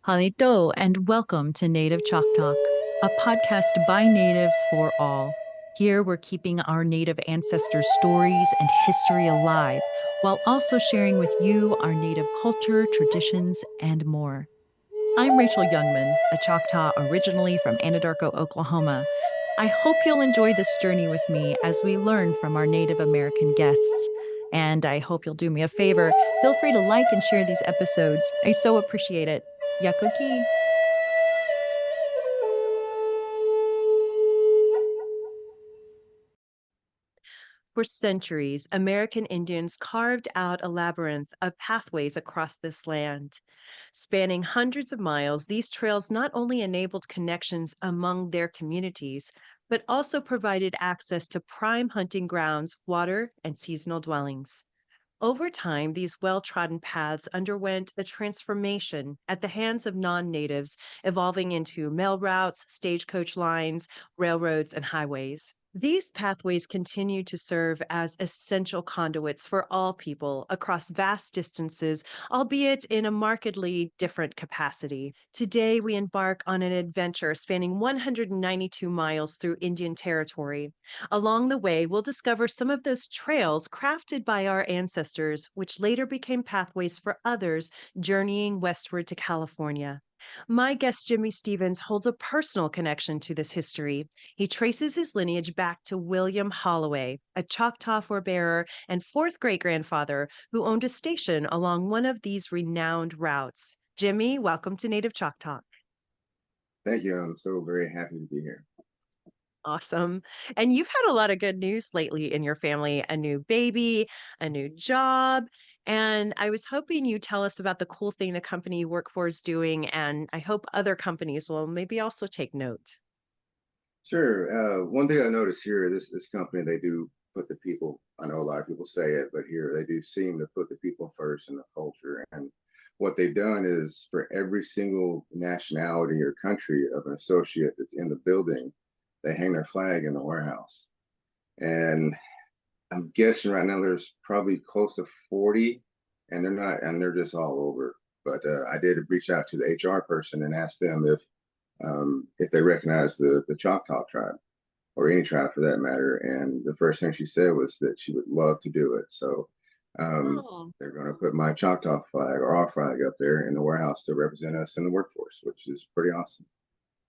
Halito, and welcome to Native Chalk Talk, a podcast by natives for all. Here we're keeping our native ancestors' stories and history alive, while also sharing with you our native culture, traditions, and more. I'm Rachel Youngman, a Choctaw originally from Anadarko, Oklahoma. I hope you'll enjoy this journey with me as we learn from our Native American guests. And I hope you'll do me a favor. Feel free to like and share these episodes. I so appreciate it. Yakoki. For centuries, American Indians carved out a labyrinth of pathways across this land. Spanning hundreds of miles, these trails not only enabled connections among their communities, but also provided access to prime hunting grounds, water, and seasonal dwellings. Over time, these well-trodden paths underwent a transformation at the hands of non-natives, evolving into mail routes, stagecoach lines, railroads, and highways. These pathways continue to serve as essential conduits for all people across vast distances, albeit in a markedly different capacity. Today, we embark on an adventure spanning 192 miles through Indian Territory. Along the way, we'll discover some of those trails crafted by our ancestors, which later became pathways for others journeying westward to California. My guest, Jimmy Stevens, holds a personal connection to this history. He traces his lineage back to William Holloway, a Choctaw forebearer and fourth great grandfather who owned a station along one of these renowned routes. Jimmy, welcome to Native Choctaw. Thank you. I'm so very happy to be here. Awesome. And you've had a lot of good news lately in your family, a new baby, a new job. And I was hoping you'd tell us about the cool thing the company you work for is doing. And I hope other companies will maybe also take note. Sure. One thing I noticed here, this company, they do put the people. I know a lot of people say it, but here they do seem to put the people first in the culture. And what they've done is for every single nationality or country of an associate that's in the building, they hang their flag in the warehouse. And I'm guessing right now there's probably close to 40, and they're just all over. But I did reach out to the HR person and ask them if they recognize the Choctaw tribe or any tribe for that matter. And the first thing she said was that she would love to do it. So Oh, they're going to put my Choctaw flag or our flag up there in the warehouse to represent us in the workforce, which is pretty awesome.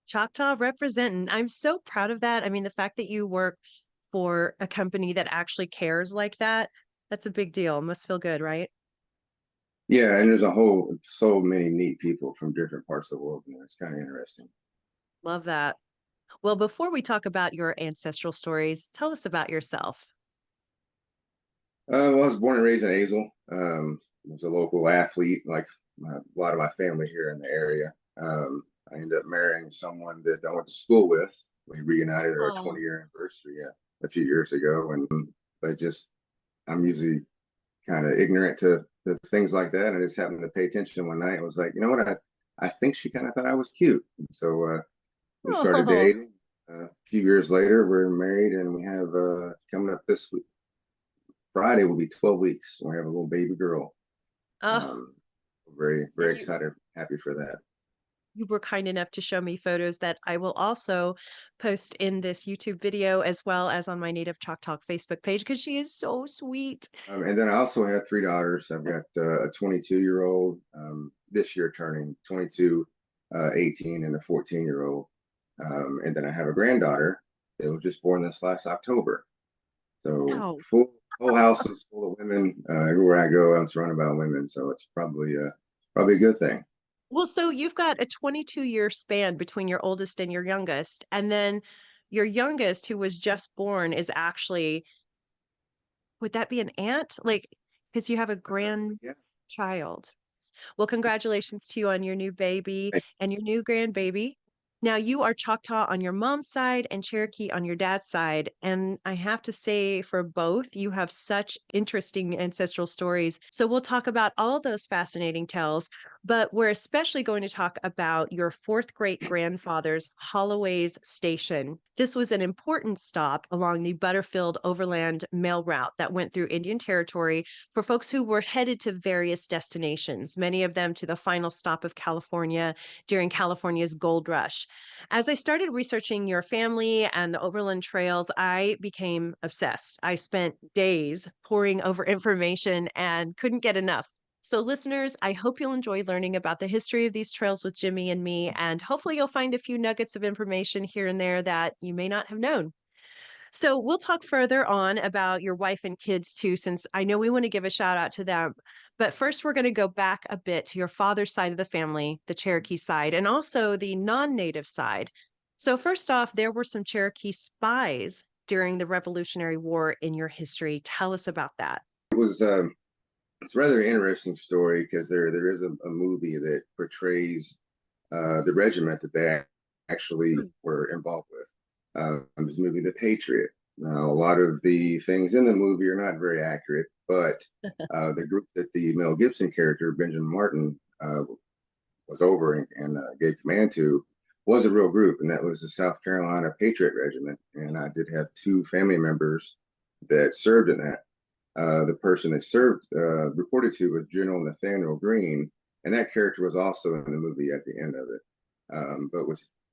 Choctaw representing. I'm so proud of that. I mean, the fact that you work for a company that actually cares like that, that's a big deal. Must feel good, right? Yeah, and there's a whole so many neat people from different parts of the world, and it's kind of interesting. Love that. Well, before we talk about your ancestral stories, tell us about yourself. Well, I was born and raised in Hazel. Was a local athlete, like a lot of my family here in the area. I ended up marrying someone that I went to school with. We reunited at our Oh, 20-year anniversary a few years ago, and but just I'm usually kind of ignorant to things like that. And I just happened to pay attention one night. I was like, you know what? I think she kind of thought I was cute. And so we started oh, dating. A few years later, we're married, and we have coming up this week. Friday will be 12 weeks. We have a little baby girl. oh. Um, very, And very excited, happy for that. you were kind enough to show me photos that I will also post in this YouTube video as well as on my Native Chalk Talk Facebook page because she is so sweet. And then I also have three daughters. I've got a 22-year-old this year turning 22, 18, and a 14-year-old. And then I have a granddaughter that was just born this last October. So Wow. full whole house is full of women. Everywhere I go, I'm surrounded by women. So it's probably a good thing. Well, so you've got a 22-year span between your oldest and your youngest. And then your youngest, who was just born, is actually, would that be an aunt? Like, because you have a Yeah. grandchild. Well, congratulations to you on your new baby and your new grandbaby. Now, you are Choctaw on your mom's side and Cherokee on your dad's side. And I have to say, for both, you have such interesting ancestral stories. So we'll talk about all those fascinating tales. but we're especially going to talk about your fourth great grandfather's Holloway's Station. This was an important stop along the Butterfield Overland mail route that went through Indian Territory for folks who were headed to various destinations, many of them to the final stop of California during California's gold rush. As I started researching your family and the Overland trails, I became obsessed. I spent days poring over information and couldn't get enough. So, listeners, I hope you'll enjoy learning about the history of these trails with Jimmy and me, and hopefully, you'll find a few nuggets of information here and there that you may not have known. So, we'll talk further on about your wife and kids too, since I know we want to give a shout out to them. But first, we're going to go back a bit to your father's side of the family, the Cherokee side, and also the non native side. So, first off, there were some Cherokee spies during the Revolutionary War in your history. Tell us about that. It was it's a rather interesting story because there is a movie that portrays the regiment that they actually were involved with. This movie, The Patriot. Now, a lot of the things in the movie are not very accurate, but the group that the Mel Gibson character, Benjamin Martin, was over and gave command to was a real group, and that was the South Carolina Patriot Regiment. And I did have two family members that served in that. The person that served reported to was General Nathaniel Greene, and that character was also in the movie at the end of it. But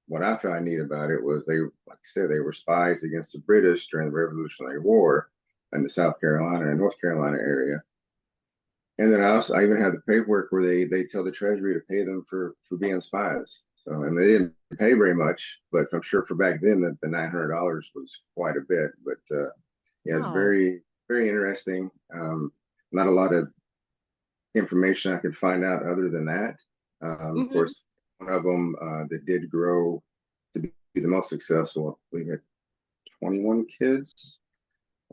what I found neat about it was they, like I said, they were spies against the British during the Revolutionary War in the South Carolina and North Carolina area. And then I even had the paperwork where they tell the Treasury to pay them for being spies. So, and they didn't pay very much, but I'm sure for back then that the $900 was quite a bit. But yeah, it's Wow. very interesting. Not a lot of information I could find out other than that. Of Hmm. course, one of them that did grow to be the most successful, I believe, had 21 kids,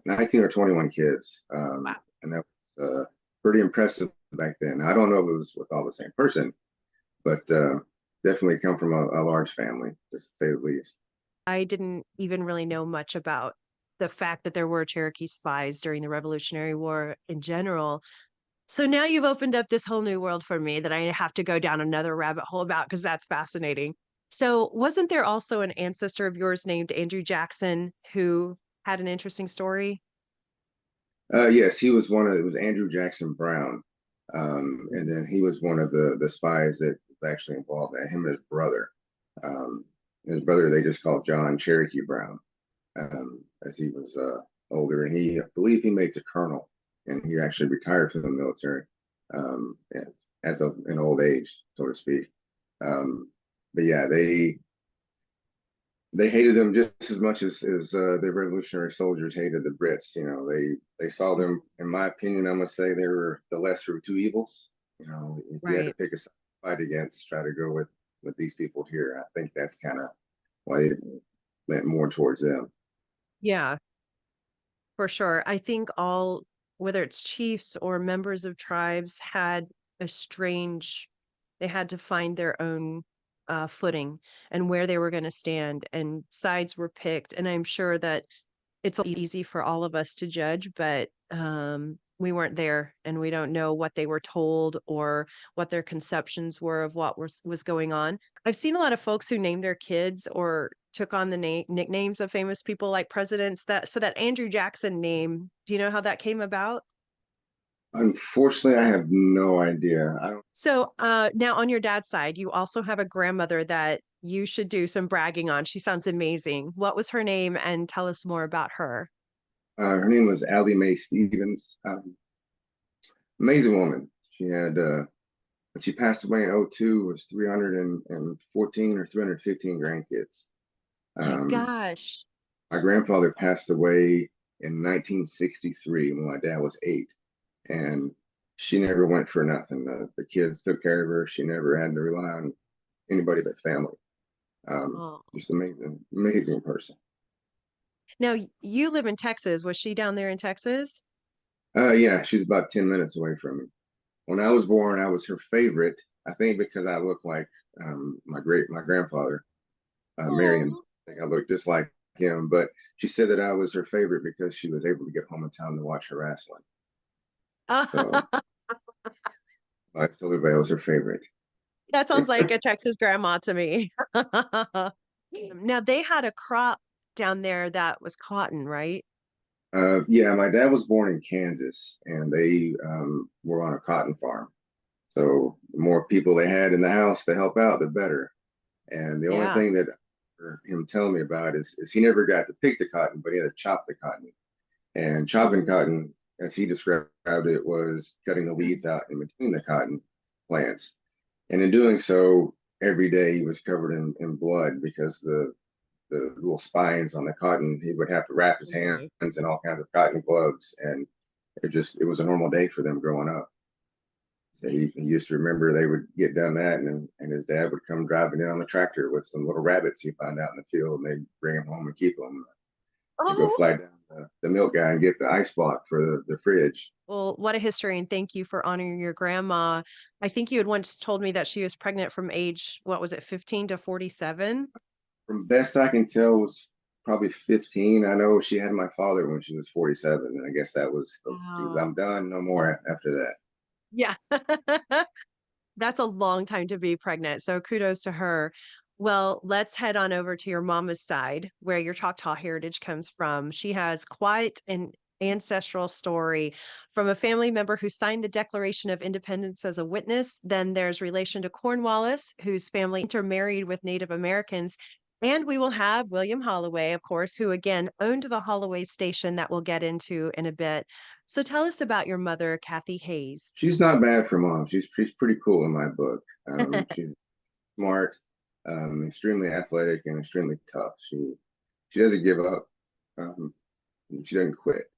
19 or 21 kids, Wow. and that was pretty impressive back then. I don't know if it was with all the same person, but definitely come from a large family, just to say the least. I didn't even really know much about the fact that there were Cherokee spies during the Revolutionary War in general. So now you've opened up this whole new world for me that I have to go down another rabbit hole about because that's fascinating. So, wasn't there also an ancestor of yours named Andrew Jackson who had an interesting story? Yes, he was one of it was Andrew Jackson Brown, and then he was one of the spies that was actually involved. Him and um, his brother they just called John Cherokee Brown, as he was older, and I believe he made it to colonel, and he actually retired from the military as of an old age, so to speak. Um, but yeah, they hated them just as much as the Revolutionary soldiers hated the Brits. You know, they saw them. In my opinion, I'm gonna say they were the lesser of two evils. You know, if you had to Right. pick a side to fight against, try to go with these people here. I think that's kind of why they went more towards them. Yeah, for sure. I think all, whether it's chiefs or members of tribes, had a strange, they had to find their own footing and where they were going to stand, and sides were picked. And I'm sure that it's easy for all of us to judge, but we weren't there and we don't know what they were told or what their conceptions were of what was going on. I've seen a lot of folks who named their kids or took on the nicknames of famous people like presidents, that so that Andrew Jackson name, do you know how that came about? Unfortunately, I have no idea. I don't. So now on your dad's side, you also have a grandmother that you should do some bragging on. She sounds amazing. What was her name? And tell us more about her. Her name was Allie Mae Stevens. Amazing woman. She had when she passed away in '02 was 314 or 315 grandkids. My Um, gosh. my grandfather passed away in 1963 when my dad was 8, and she never went for nothing. The kids took care of her. She never had to rely on anybody but family. Oh. Just amazing person. Now, you live in Texas. Was she down there in Texas? Yeah, she's about 10 minutes away from me. When I was born, I was her favorite. I think because I look like my grandfather, Marion. Oh. I think I look just like him. But she said that I was her favorite because she was able to get home in time to watch her wrestling. So My Silverback was her favorite. That sounds like a Texas grandma to me. Now they had a crop down there that was cotton, right? Yeah, my dad was born in Kansas, and they were on a cotton farm. So the more people they had in the house to help out, the better. And the only Yeah. thing that him telling me about is he never got to pick the cotton, but he had to chop the cotton. And chopping Mm. cotton, as he described it, was cutting the weeds out in between the cotton plants. And in doing so, every day he was covered in blood because the little spines on the cotton, he would have to wrap his Okay. hands in all kinds of cotton gloves. And it was a normal day for them growing up. So he used to remember they would get done that, and his dad would come driving in on the tractor with some little rabbits he found out in the field, and they'd bring them home and keep them. To go Oh, flag down the milk guy and get the ice block for the fridge. well, what a history, and thank you for honoring your grandma. I think you had once told me that she was pregnant from age, what was it, 15 to 47? From best I can tell, was probably 15. I know she had my father when she was 47, and I guess that was she was. Wow. I'm done, no more after that. Yeah. That's a long time to be pregnant, so kudos to her. Well, let's head on over to your mama's side, where your Choctaw heritage comes from. She has quite an ancestral story from a family member who signed the Declaration of Independence as a witness. Then there's relation to Cornwallis, whose family intermarried with Native Americans. And we will have William Holloway, of course, who again owned the Holloway station that we'll get into in a bit. So tell us about your mother, Kathy Hayes. She's not bad for mom. She's pretty cool in my book. She's smart, extremely athletic, and extremely tough. She doesn't give up. Um, she doesn't quit.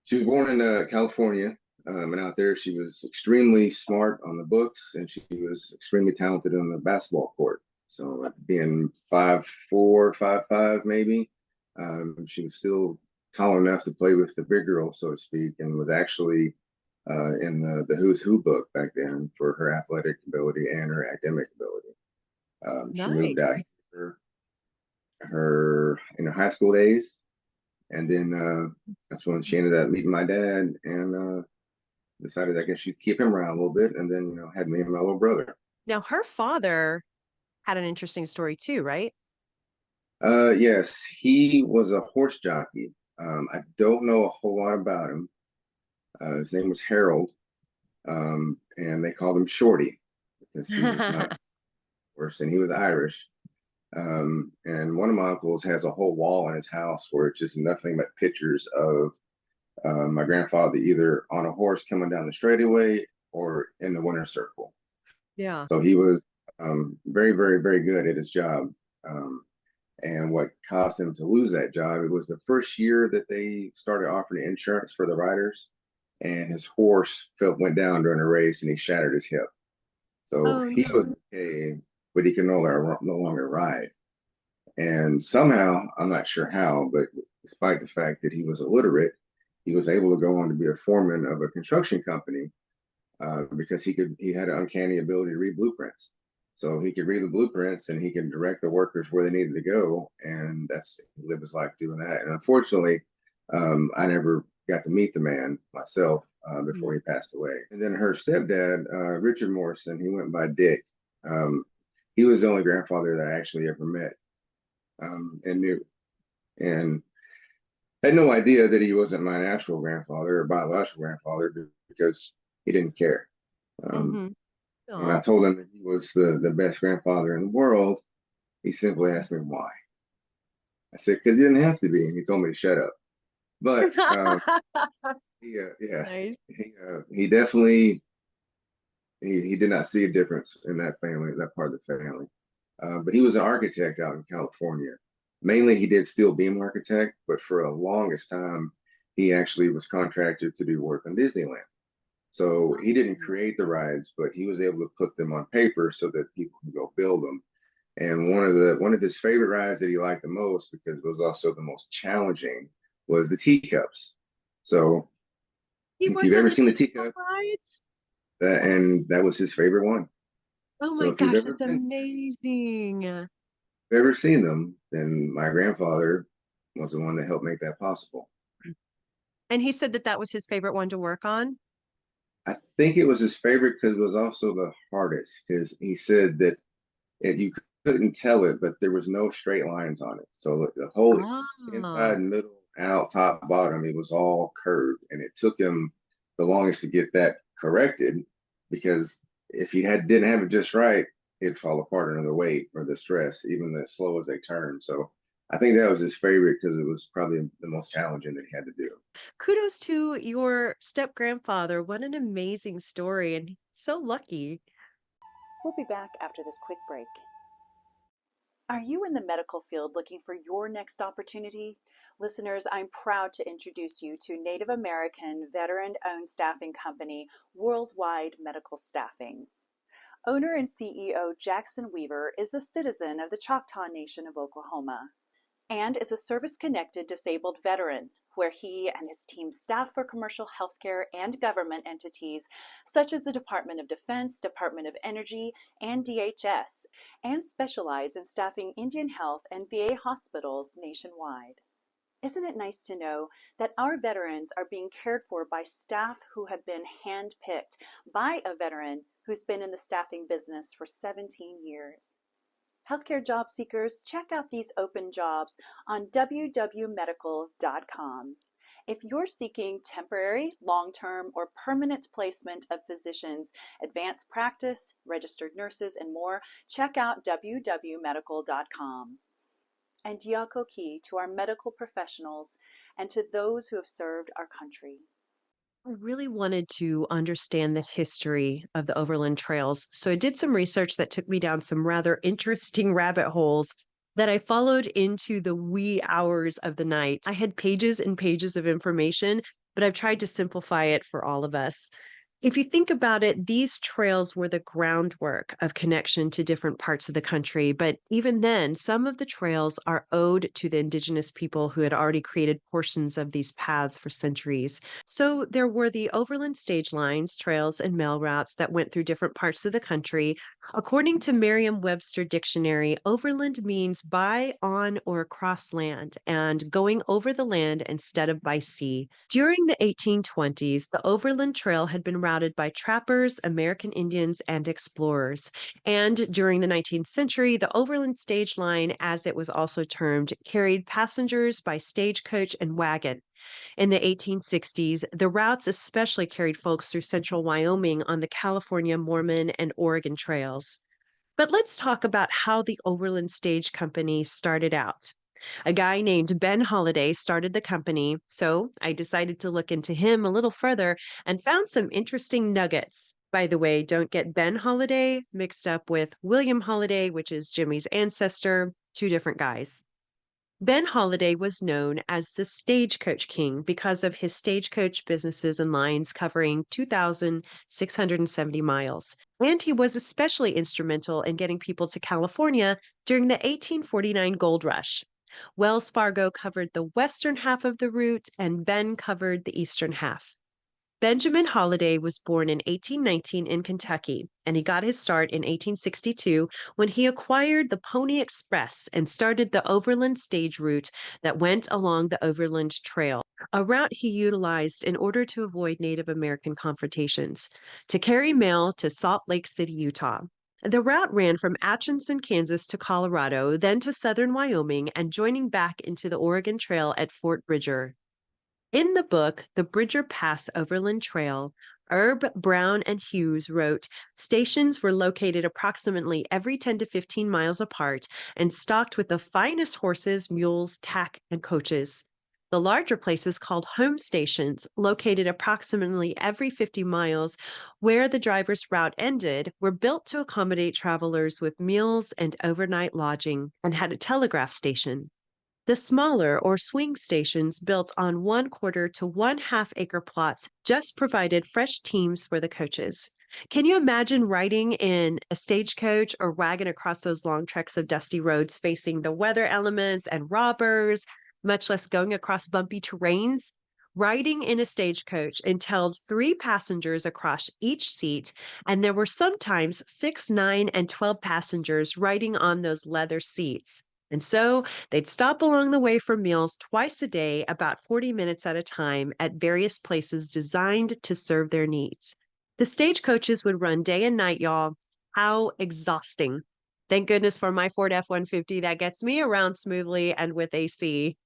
She was born in California, and out there she was extremely smart on the books, and she was extremely talented on the basketball court. So, being 5'4", 5'5", maybe, she was still tall enough to play with the big girls, so to speak, and was actually in the Who's Who book back then for her athletic ability and her academic ability. She moved out Nice. here her in her high school days, and then that's when she ended up meeting my dad and decided I guess she'd keep him around a little bit, and then had me and my little brother. Now, her father had an interesting story too, right? Yes, he was a horse jockey. I don't know a whole lot about him. His name was Harold, and they called him Shorty because he was not horse and he was Irish. And one of my uncles has a whole wall in his house where it's just nothing but pictures of my grandfather either on a horse coming down the straightaway or in the winner's circle. Yeah. So he was very, very, very good at his job. Um, and what caused him to lose that job, it was the first year that they started offering insurance for the riders, and his horse went down during a race and he shattered his hip. So Oh he was no. okay, but he could no longer ride. And somehow, I'm not sure how, but despite the fact that he was illiterate, he was able to go on to be a foreman of a construction company because he had an uncanny ability to read blueprints. So he could read the blueprints and he could direct the workers where they needed to go, and he lived his life doing that. And unfortunately, I never got to meet the man myself before Mhm. he passed away. And then her stepdad, Richard Morrison, he went by Dick. Um, he was the only grandfather that I actually ever met and knew, and had no idea that he wasn't my natural grandfather or biological grandfather because he didn't care. Um, Mhm. when I Aw. told him that he was the best grandfather in the world, he simply asked me why. I said, because he didn't have to be. And he told me to shut up. But yeah, Nice. he definitely, he did not see a difference in that family, that part of the family. But he was an architect out in California. Mainly, he did steel beam architect, but for the longest time, he actually was contracted to do work on Disneyland. So he didn't Oh. create the rides, but he was able to put them on paper so that people can go build them. And one of his favorite rides that he liked the most, because it was also the most challenging, was the teacups. So He if you've worked on ever the seen the teacup teacup, rides? that was his favorite one. Oh So my if you've gosh, ever that's been amazing. ever seen them, then my grandfather was the one that helped make that possible. And he said that that was his favorite one to work on? I think it was his favorite because it was also the hardest. Because he said that you couldn't tell it, but there was no straight lines on it. So the whole Ah. inside, middle, out, top, bottom, it was all curved, and it took him the longest to get that corrected because if he had didn't have it just right, it'd fall apart under the weight or the stress, even as slow as they turn. So I think that was his favorite because it was probably the most challenging that he had to do. Kudos to your step grandfather. What an amazing story, and so lucky. We'll be back after this quick break. Are you in the medical field looking for your next opportunity? Listeners, I'm proud to introduce you to Native American veteran owned staffing company Worldwide Medical Staffing. Owner and CEO Jackson Weaver is a citizen of the Choctaw Nation of Oklahoma and is a service-connected disabled veteran, where he and his team staff for commercial healthcare and government entities such as the Department of Defense, Department of Energy, and DHS, and specialize in staffing Indian Health and VA hospitals nationwide. Isn't it nice to know that our veterans are being cared for by staff who have been handpicked by a veteran who's been in the staffing business for 17 years? Healthcare job seekers, check out these open jobs on www.medical.com. If you're seeking temporary, long-term, or permanent placement of physicians, advanced practice, registered nurses, and more, check out www.medical.com. And Yakoki to our medical professionals and to those who have served our country. I really wanted to understand the history of the Overland Trails, so I did some research that took me down some rather interesting rabbit holes that I followed into the wee hours of the night. I had pages and pages of information, but I've tried to simplify it for all of us. If you think about it, these trails were the groundwork of connection to different parts of the country. But even then, some of the trails are owed to the indigenous people who had already created portions of these paths for centuries. So there were the overland stage lines, trails, and mail routes that went through different parts of the country. According to Merriam-Webster Dictionary, overland means by, on, or across land, and going over the land instead of by sea. During the 1820s, the Overland Trail had been routed by trappers, American Indians, and explorers. And during the 19th century, the Overland Stage Line, as it was also termed, carried passengers by stagecoach and wagon. In the 1860s, the routes especially carried folks through central Wyoming on the California, Mormon, and Oregon trails. But let's talk about how the Overland Stage Company started out. A guy named Ben Holliday started the company, so I decided to look into him a little further and found some interesting nuggets. By the way, don't get Ben Holliday mixed up with William Holloway, which is Jimmy's ancestor, two different guys. Ben Holliday was known as the Stagecoach King because of his stagecoach businesses and lines covering 2,670 miles. And he was especially instrumental in getting people to California during the 1849 gold rush. Wells Fargo covered the western half of the route, and Ben covered the eastern half. Benjamin Holliday was born in 1819 in Kentucky, and he got his start in 1862 when he acquired the Pony Express and started the overland stage route that went along the Overland Trail, a route he utilized in order to avoid Native American confrontations, to carry mail to Salt Lake City, Utah. The route ran from Atchison, Kansas to Colorado, then to southern Wyoming, and joining back into the Oregon Trail at Fort Bridger. In the book, The Bridger Pass Overland Trail, Herb, Brown, and Hughes wrote, stations were located approximately every 10 to 15 miles apart and stocked with the finest horses, mules, tack, and coaches. The larger places called home stations, located approximately every 50 miles, where the driver's route ended, were built to accommodate travelers with meals and overnight lodging and had a telegraph station. The smaller or swing stations built on 1/4 to 1/2 acre plots just provided fresh teams for the coaches. Can you imagine riding in a stagecoach or wagon across those long treks of dusty roads facing the weather elements and robbers, much less going across bumpy terrains? Riding in a stagecoach entailed 3 passengers across each seat, and there were sometimes 6, 9, and 12 passengers riding on those leather seats. And so they'd stop along the way for meals twice a day, about 40 minutes at a time, at various places designed to serve their needs. The stagecoaches would run day and night, y'all. How exhausting. Thank goodness for my Ford F-150 that gets me around smoothly and with AC.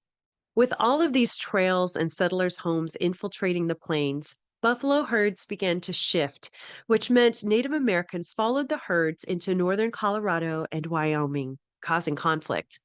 With all of these trails and settlers' homes infiltrating the plains, buffalo herds began to shift, which meant Native Americans followed the herds into northern Colorado and Wyoming, causing conflict.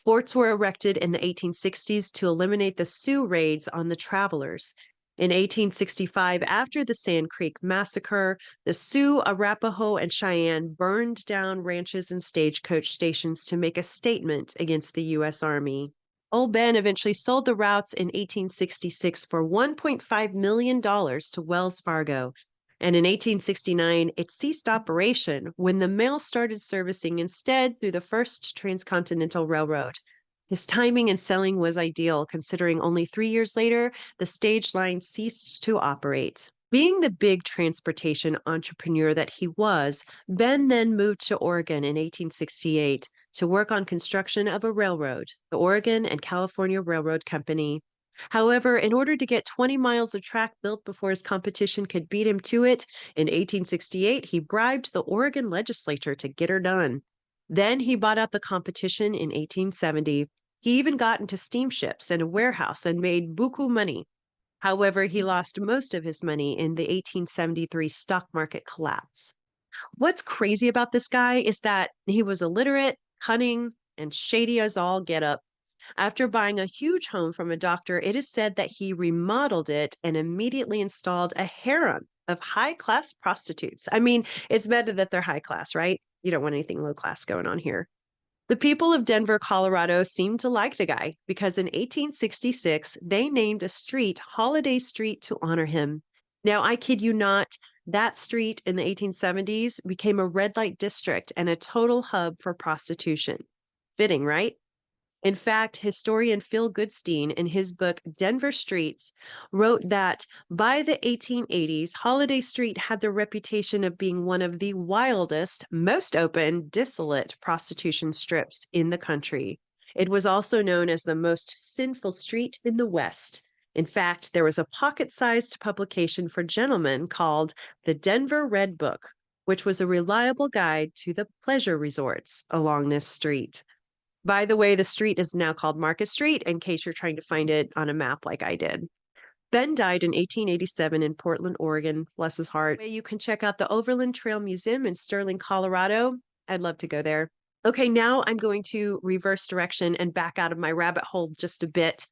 Forts were erected in the 1860s to eliminate the Sioux raids on the travelers. In 1865, after the Sand Creek Massacre, the Sioux, Arapaho, and Cheyenne burned down ranches and stagecoach stations to make a statement against the U.S. Army. Old Ben eventually sold the routes in 1866 for $1.5 million to Wells Fargo. And in 1869, it ceased operation when the mail started servicing instead through the First Transcontinental Railroad. His timing and selling was ideal, considering only 3 years later, the stage line ceased to operate. Being the big transportation entrepreneur that he was, Ben then moved to Oregon in 1868 to work on construction of a railroad, the Oregon and California Railroad Company. However, in order to get 20 miles of track built before his competition could beat him to it, in 1868, he bribed the Oregon legislature to get her done. Then he bought out the competition in 1870. He even got into steamships and a warehouse and made buku money. However, he lost most of his money in the 1873 stock market collapse. What's crazy about this guy is that he was illiterate, cunning, and shady as all get up. After buying a huge home from a doctor, it is said that he remodeled it and immediately installed a harem of high-class prostitutes. I mean, it's better that they're high class, right? You don't want anything low class going on here. The people of Denver, Colorado seemed to like the guy because in 1866, they named a street Holiday Street to honor him. Now, I kid you not, that street in the 1870s became a red light district and a total hub for prostitution. Fitting, right? In fact, historian Phil Goodstein, in his book Denver Streets, wrote that by the 1880s, Holiday Street had the reputation of being one of the wildest, most open, dissolute prostitution strips in the country. It was also known as the most sinful street in the West. In fact, there was a pocket-sized publication for gentlemen called the Denver Red Book, which was a reliable guide to the pleasure resorts along this street. By the way, the street is now called Market Street in case you're trying to find it on a map like I did. Ben died in 1887 in Portland, Oregon. Bless his heart. You can check out the Overland Trail Museum in Sterling, Colorado. I'd love to go there. Okay, now I'm going to reverse direction and back out of my rabbit hole just a bit.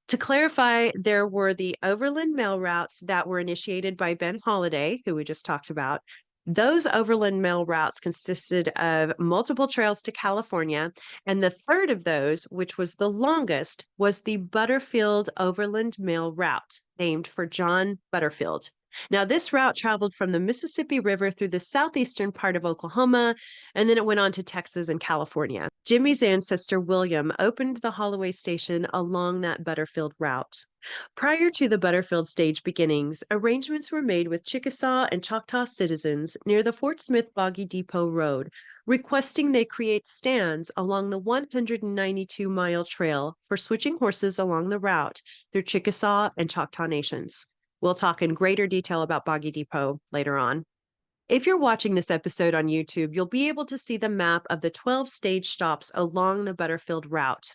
To clarify, there were the overland mail routes that were initiated by Ben Holloway, who we just talked about. Those overland mail routes consisted of multiple trails to California, and the third of those, which was the longest, was the Butterfield Overland Mail Route, named for John Butterfield. Now, this route traveled from the Mississippi River through the southeastern part of Oklahoma, and then it went on to Texas and California. Jimmy's ancestor, William, opened the Holloway station along that Butterfield route. Prior to the Butterfield stage beginnings, arrangements were made with Chickasaw and Choctaw citizens near the Fort Smith Boggy Depot Road, requesting they create stands along the 192-mile trail for switching horses along the route through Chickasaw and Choctaw nations. We'll talk in greater detail about Boggy Depot later on. If you're watching this episode on YouTube, you'll be able to see the map of the 12 stage stops along the Butterfield route.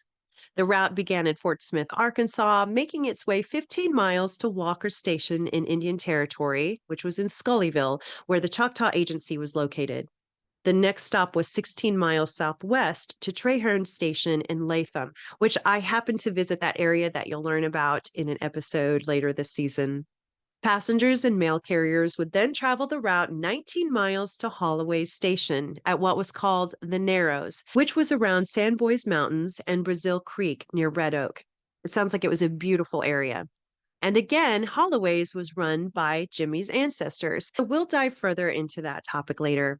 The route began in Fort Smith, Arkansas, making its way 15 miles to Walker Station in Indian Territory, which was in Scullyville, where the Choctaw Agency was located. The next stop was 16 miles southwest to Traherne Station in Latham, which I happened to visit that area that you'll learn about in an episode later this season. Passengers and mail carriers would then travel the route 19 miles to Holloway Station at what was called the Narrows, which was around Sandboys Mountains and Brazil Creek near Red Oak. It sounds like it was a beautiful area. And again, Holloway's was run by Jimmy's ancestors. We'll dive further into that topic later.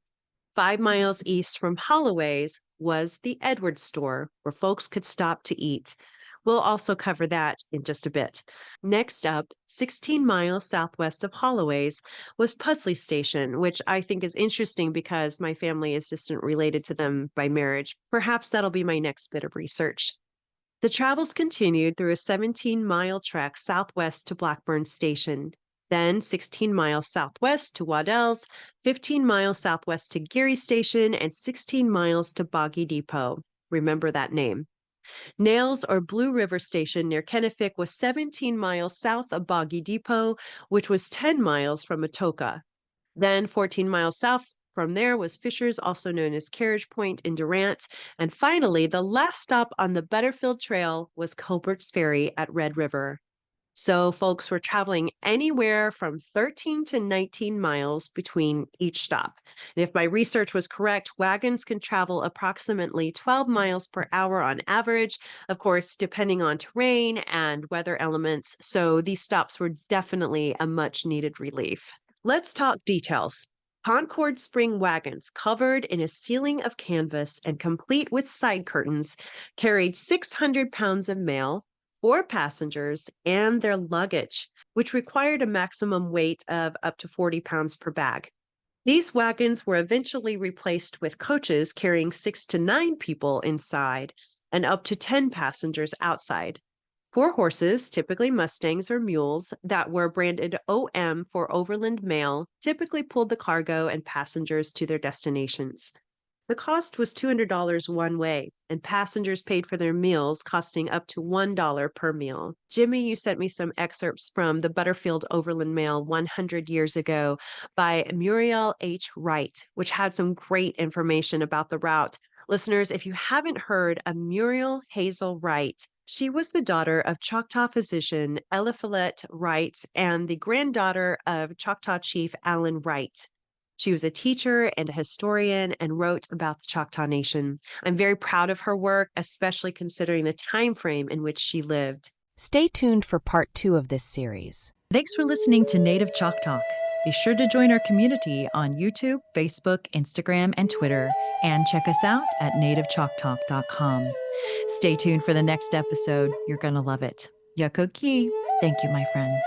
5 miles east from Holloway's was the Edwards store, where folks could stop to eat. We'll also cover that in just a bit. Next up, 16 miles southwest of Holloway's was Pusley Station, which I think is interesting because my family is distant related to them by marriage. Perhaps that'll be my next bit of research. The travels continued through a 17-mile trek southwest to Blackburn Station. Then 16 miles southwest to Waddell's, 15 miles southwest to Geary Station, and 16 miles to Boggy Depot. Remember that name. Nails or Blue River Station near Kennefic was 17 miles south of Boggy Depot, which was 10 miles from Atoka. Then 14 miles south from there was Fisher's, also known as Carriage Point in Durant. And finally, the last stop on the Butterfield Trail was Colbert's Ferry at Red River. So folks were traveling anywhere from 13 to 19 miles between each stop. And if my research was correct, wagons can travel approximately 12 miles per hour on average, of course, depending on terrain and weather elements. So these stops were definitely a much needed relief. Let's talk details. Concord spring wagons, covered in a ceiling of canvas and complete with side curtains, carried 600 pounds of mail, 4 passengers, and their luggage, which required a maximum weight of up to 40 pounds per bag. These wagons were eventually replaced with coaches carrying 6 to 9 people inside and up to 10 passengers outside. 4 horses, typically Mustangs or mules, that were branded OM for Overland Mail, typically pulled the cargo and passengers to their destinations. The cost was $200 one way, and passengers paid for their meals, costing up to $1 per meal. Jimmy, you sent me some excerpts from the Butterfield Overland Mail 100 years ago by Muriel H. Wright, which had some great information about the route. Listeners, if you haven't heard of Muriel Hazel Wright, she was the daughter of Choctaw physician Eliphalet Wright and the granddaughter of Choctaw Chief Allen Wright. She was a teacher and a historian and wrote about the Choctaw Nation. I'm very proud of her work, especially considering the time frame in which she lived. Stay tuned for part 2 of this series. Thanks for listening to Native Chalk Talk. Be sure to join our community on YouTube, Facebook, Instagram, and Twitter, and check us out at nativechalktalk.com. Stay tuned for the next episode. You're going to love it. Yakoki. Thank you, my friends.